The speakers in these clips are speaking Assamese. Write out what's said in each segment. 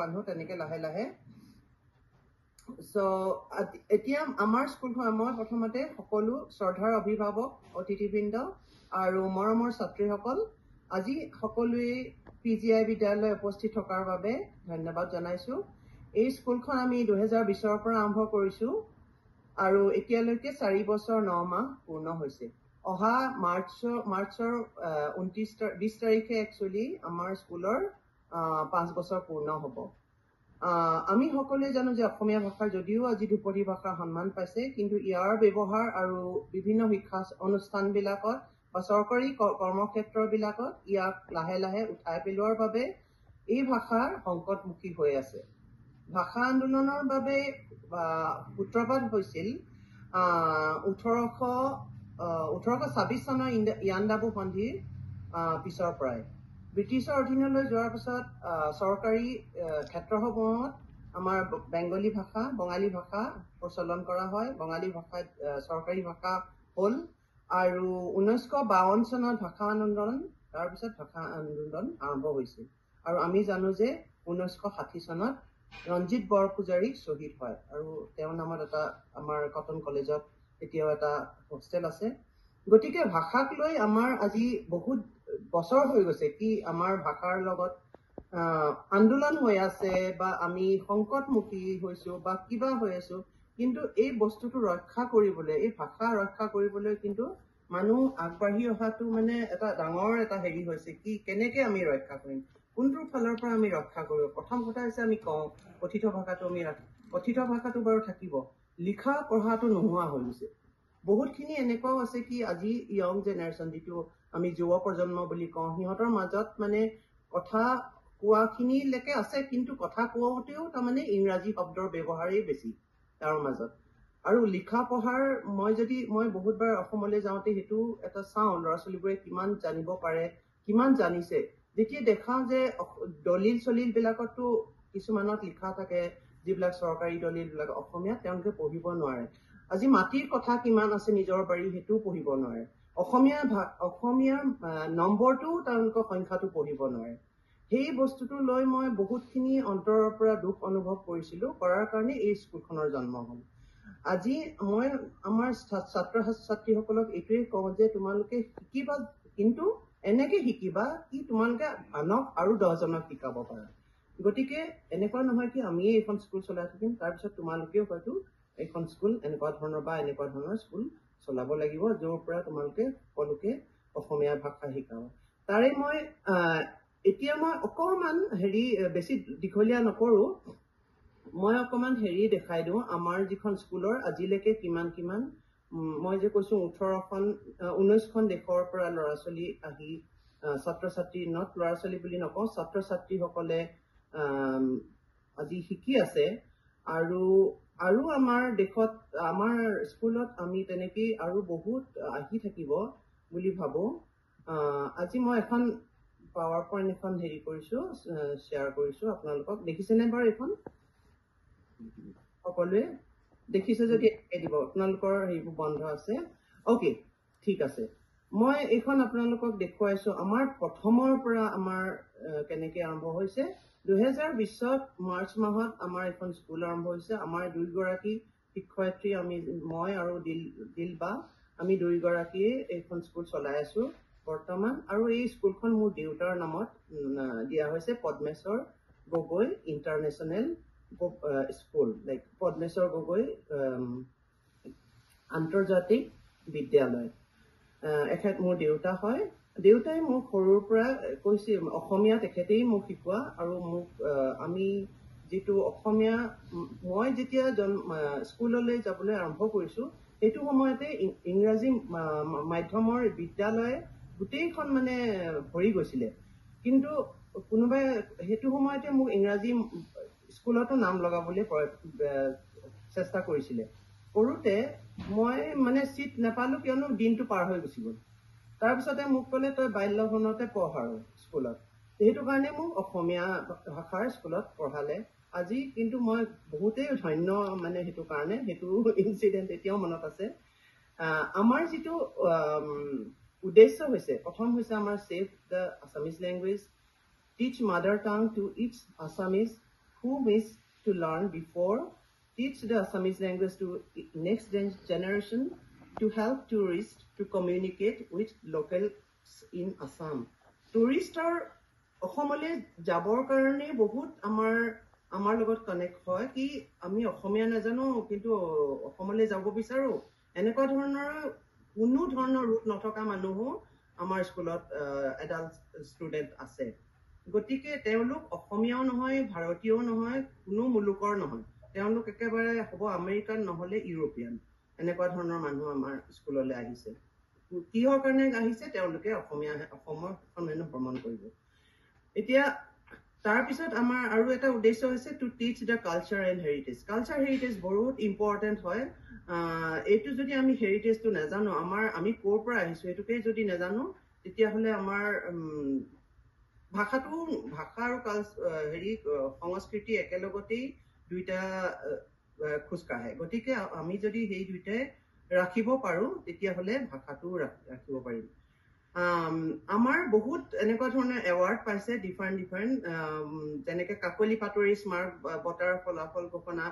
মানুহ তেনেকৈ লাহে লাহে এতিয়া আমাৰ স্কুলখন মই প্ৰথমতে সকলো শ্ৰদ্ধাৰ অভিভাৱক অতিথিবৃন্দ আৰু মৰমৰ ছাত্ৰীসকল আজি সকলোৱে PGI বিদ্যালয় উপস্থিত থকাৰ বাবে ধন্যবাদ জনাইছো এই স্কুলখন আমি 2020 পৰা আৰম্ভ কৰিছো আৰু এতিয়ালৈকে 4 বছৰ 9 মাহ পূৰ্ণ হৈছে অহা মাৰ্চৰ 20 তাৰিখে একচুয়ালি আমাৰ স্কুলৰ 5 বছৰ পূৰ্ণ হ'ব আমি সকলোৱে জানো যে অসমীয়া ভাষাৰ যদিও আজি ধ্ৰুপদী ভাষাৰ সন্মান পাইছে কিন্তু ইয়াৰ ব্যৱহাৰ আৰু বিভিন্ন শিক্ষা অনুষ্ঠানবিলাকত বা চৰকাৰী কৰ্মক্ষেত্ৰবিলাকত ইয়াক লাহে লাহে উঠাই পেলোৱাৰ বাবে এই ভাষাৰ সংকটমুখী হৈ আছে ভাষা আন্দোলনৰ বাবে সূত্ৰপাত হৈছিল 1826 চনৰ ইয়াণ্ডাবু সন্ধিৰ পিছৰ পৰাই ব্ৰিটিছৰ অধীনলৈ যোৱাৰ পিছত চৰকাৰী ক্ষেত্ৰসমূহত আমাৰ বেংগলী ভাষা বঙালী ভাষা প্ৰচলন কৰা হয় বঙালী ভাষা চৰকাৰী ভাষা হ'ল আৰু 1952 চনত ভাষা আন্দোলন তাৰ পিছত ভাষা আন্দোলন আৰম্ভ হৈছিল আৰু আমি জানো যে 1960 চনত ৰঞ্জিত বৰপূজাৰী শ্বহীদ হয় আৰু তেওঁৰ নামত এটা আমাৰ কটন কলেজত এতিয়াও এটা হোষ্টেল আছে গতিকে ভাষাক লৈ আমাৰ আজি বহুত বছৰ হৈ গৈছে কি আমাৰ ভাষাৰ লগত আন্দোলন হৈ আছে বা আমি সংকটমুখী হৈছো বা কিবা হৈ আছো কিন্তু এই বস্তুটো ৰক্ষা কৰিবলৈ এই ভাষা ৰক্ষা কৰিবলৈ কিন্তু মানুহ আগবাঢ়ি অহাটো মানে এটা ডাঙৰ এটা হেৰি হৈছে কি কেনেকৈ আমি ৰক্ষা কৰিম কোনটোৰ ফালৰ পৰা আমি ৰক্ষা কৰিব প্ৰথম কথা হৈছে আমি কওঁ কথিত ভাষাটো বাৰু থাকিব লিখা পঢ়াটো নোহোৱা হৈ গৈছে বহুতখিনি এনেকুৱাও আছে কি আজি ইয়ং জেনেৰেশ্যন যিটো আমি যুৱ প্ৰজন্ম বুলি কওঁ সিহঁতৰ মাজত মানে কথা কোৱাখিনিলৈকে আছে কিন্তু কথা কোৱাতেও তাৰমানে ইংৰাজী শব্দৰ ব্যৱহাৰেই বেছি তাৰ মাজত আৰু লিখা পঢ়াৰ মই বহুতবাৰ অসমলৈ যাওঁতে সেইটো এটা চাওঁ ল'ৰা ছোৱালীবোৰে কিমান জানিব পাৰে কিমান জানিছে যেতিয়া দেখাওঁ যে দলিল চলিলবিলাকতো কিছুমানত লিখা থাকে যিবিলাক চৰকাৰী দলিলবিলাক অসমীয়া তেওঁলোকে পঢ়িব নোৱাৰে আজি মাটিৰ কথা কিমান আছে নিজৰ বাৰী সেইটোও পঢ়িব নোৱাৰে অসমীয়াৰ নম্বৰটোও তেওঁলোকৰ সংখ্যাটো পঢ়িব নোৱাৰে সেই বস্তুটো লৈ মই বহুতখিনি অন্তৰৰ পৰা দুখ অনুভৱ কৰিছিলো কৰাৰ কাৰণে এই স্কুলখনৰ জন্ম হ'ল আজি মই আমাৰ ছাত্ৰ ছাত্ৰীসকলক এইটোৱে কওঁ যে তোমালোকে শিকিবা কিন্তু এনেকে শিকিবা কি তোমালোকে আনক আৰু 10 জনক শিকাব পাৰা গতিকে এনেকুৱা নহয় কি আমিয়ে এইখন স্কুল চলাই থাকিম তাৰপিছত তোমালোকেও হয়তো এইখন স্কুল এনেকুৱা ধৰণৰ স্কুল চলাব লাগিব য'ৰ পৰা তোমালোকে সকলোকে অসমীয়া ভাষা শিকাব তাৰে মই এতিয়া মই অকমান বেছি দীঘলীয়া নকৰো মই অকমান দেখাই দিওঁ আমাৰ যিখন স্কুলৰ আজিলৈকে কিমান মই যে কৈছো 19খন দেশৰ পৰা ল'ৰা ছোৱালী আহি ছাত্ৰ ছাত্ৰী ল'ৰা ছোৱালী বুলি নকওঁ ছাত্ৰ ছাত্ৰীসকলে আজি শিকি আছে আৰু আমাৰ দেশত আমাৰ স্কুলত আমি তেনেকেই আৰু বহুত আহি থাকিব বুলি ভাবো আজি মই এখন পাৱাৰ পইণ্ট এখন কৰিছো শ্বেয়াৰ কৰিছো আপোনালোকক দেখিছেনে বাৰু এখন সকলোৱে দেখিছে যদি দিব আপোনালোকৰ হেৰিবোৰ বন্ধ আছে ওকে ঠিক আছে মই এইখন আপোনালোকক দেখুৱাইছো আমাৰ প্ৰথমৰ পৰা আমাৰ কেনেকৈ আৰম্ভ হৈছে 2020 মাৰ্চ মাহত আমাৰ এখন স্কুল আৰম্ভ হৈছে আমাৰ দুইগৰাকী শিক্ষয়িত্ৰী মই আৰু দিলবা আমি দুইগৰাকীয়ে এইখন স্কুল চলাই আছো বৰ্তমান আৰু এই স্কুলখন মোৰ দেউতাৰ নামত দিয়া হৈছে Padmeswar Gogoi international school like Padmeswar Gogoi আন্তৰ্জাতিক বিদ্যালয় এখেত মোৰ দেউতা হয় দেউতাই মোক সৰুৰ পৰা কৈছে অসমীয়া তেখেতেই মোক শিকোৱা আৰু মোক আমি যেটো অসমীয়া মই যেতিয়া স্কুললৈ যাবলৈ আৰম্ভ কৰিছো সেইটো সময়তে ইংৰাজী মাধ্যমৰ বিদ্যালয় গোটেইখন মানে ভৰি গৈছিলে কিন্তু কোনোবাই সেইটো সময়তে মোক ইংৰাজী স্কুলতো নাম লগাবলৈ চেষ্টা কৰিছিলে কৰোতে মই মানে সিট নাপালো কিয়নো দিনটো পাৰ হৈ গুচি গ'ল তাৰপিছতে মোক ক'লে তই বাল্যভৱনতে পঢ় আৰু স্কুলত সেইটো কাৰণে মোক অসমীয়া ভাষাৰ স্কুলত পঢ়ালে আজি কিন্তু মই বহুতেই ধন্য মানে সেইটো কাৰণে সেইটো ইনসিডেন্ট এতিয়াও মনত আছে আমাৰ যেটো উদ্দেশ্য হৈছে প্ৰথম হৈছে আমাৰ save the Assamese language teach mother tongue to its Assamese who wish to learn before, teach the Assamese language to next generation to help tourists to communicate with locals in Assam. Tourister অসমলৈ যাবৰ কাৰণে বহুত আমাৰ লগত কানেক্ট হয় কি আমি অসমীয়া নাজানো কিন্তু অসমলৈ যাব বিচাৰো এনেকুৱা ধৰণৰ কোনো ধৰণৰ ৰুট নথকা মানুহো আমাৰ স্কুলত এডাল্ট ষ্টুডেন্ট আছে গতিকে তেওঁলোক অসমীয়াও নহয় ভাৰতীয়ও নহয় কোনো মুলুকৰ নহয় তেওঁলোক একেবাৰে হ'ব আমেৰিকান নহলে ইউৰোপিয়ান এনেকুৱা ধৰণৰ মানুহ আমাৰ স্কুললৈ আহিছে কিহৰ কাৰণে আহিছে তেওঁলোকে অসমৰ সন্মানো ভ্ৰমণ কৰিব এতিয়া তাৰ পিছত আমাৰ আৰু এটা উদ্দেশ্য হৈছে to teach the culture and heritage বহুত ইম্পৰ্টেণ্ট হয় এইটো যদি আমি হেৰিটেজটো নাজানো আমি ক'ৰ পৰা আহিছো এইটোকে যদি নাজানো তেতিয়াহ'লে আমাৰ ভাষা আৰু হেৰি সংস্কৃতি একেলগতেই দুইটা খোজ কাঢ়ে গতিকে আমি যদি সেই দুইটাই ৰাখিব পাৰো তেতিয়াহ'লে ভাষাটো ৰাখিব পাৰিম আমাৰ বহুত এনেকুৱা ধৰণৰ এৱাৰ্ড পাইছে ডিফাৰেণ্ট যেনেকে কাকলি পাতৰি স্মাৰক বঁটাৰ ফলাফল ঘোষণা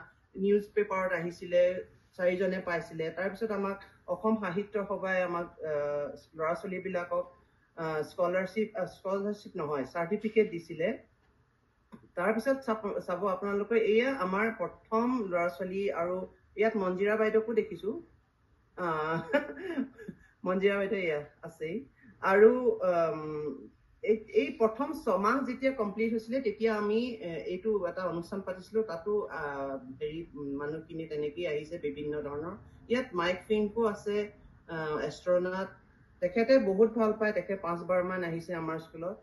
নিউজ পেপাৰত আহিছিলে 4জনে পাইছিলে তাৰপিছত আমাক অসম সাহিত্য সভাই আমাক ল'ৰা ছোৱালীবিলাকক স্কলাৰশ্বিপ নহয় চাৰ্টিফিকেট দিছিলে তাৰপিছত চাব আপোনালোকে এয়া আমাৰ প্ৰথম ল'ৰা ছোৱালী আৰু ইয়াত মঞ্জিৰা বাইদেউকো দেখিছো মঞ্জিৰা বাইদেউ এয়া আছেই আৰু এই প্ৰথম 6 মাহ যেতিয়া কমপ্লিট হৈছিলে তেতিয়া আমি এইটো এটা অনুষ্ঠান পাতিছিলো তাতো হেৰি মানুহখিনি তেনেকেই আহিছে বিভিন্ন ধৰণৰ ইয়াত মাইক ফিংকো আছে এষ্ট্ৰনাট তেখেতে বহুত ভাল পায় তেখেতে 5 বাৰ মান আহিছে আমাৰ স্কুলত